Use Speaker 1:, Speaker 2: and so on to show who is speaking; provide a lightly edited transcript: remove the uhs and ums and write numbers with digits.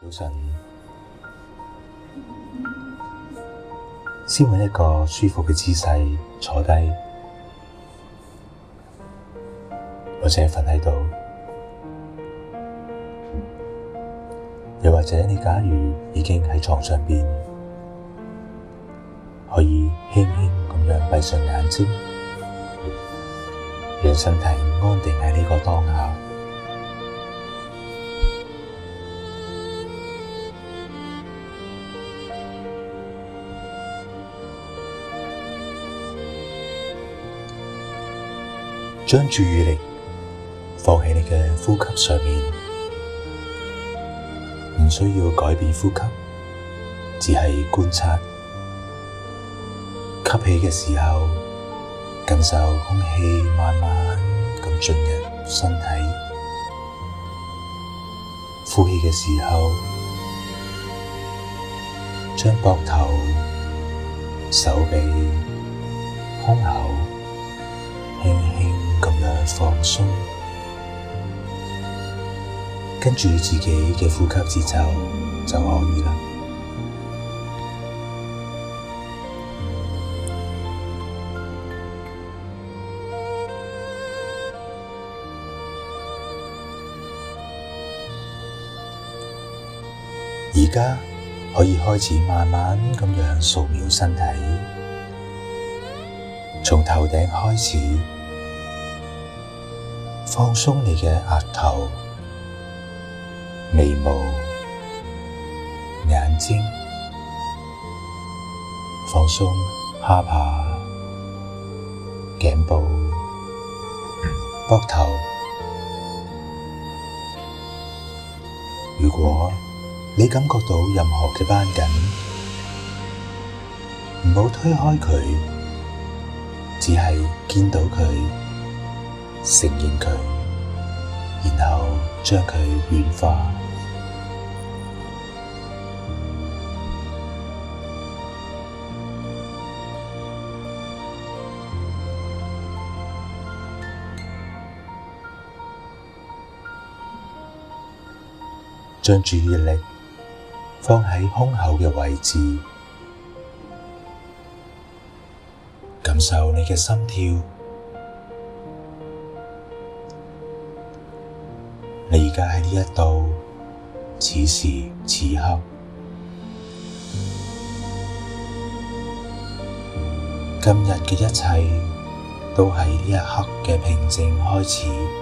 Speaker 1: 早晨，先揾一個舒服嘅姿勢坐低，或者瞓喺度，又或者你假如已經喺床上邊，可以輕輕咁樣閉上眼睛，讓身體安定喺呢個當下。將注意力放喺你嘅呼吸上面，唔需要改變呼吸，只係觀察。吸氣嘅時候，感受空氣慢慢咁進入身體；呼氣嘅時候，將膊頭、手臂、胸口輕輕咁樣放鬆，跟住自己嘅呼吸節奏就可以啦。而家可以開始慢慢咁樣掃描身體，從頭頂開始，放鬆你嘅額頭、眉毛、眼睛，放鬆下巴、頸部、膊頭。如果你感覺到任何嘅繃緊，唔好推開佢，只係見到佢，承認佢，然後將佢軟化。將注意力放喺胸口嘅位置，感受你嘅心跳。你而家喺呢一度，此時此刻，今日嘅一切都喺呢一刻嘅平靜開始。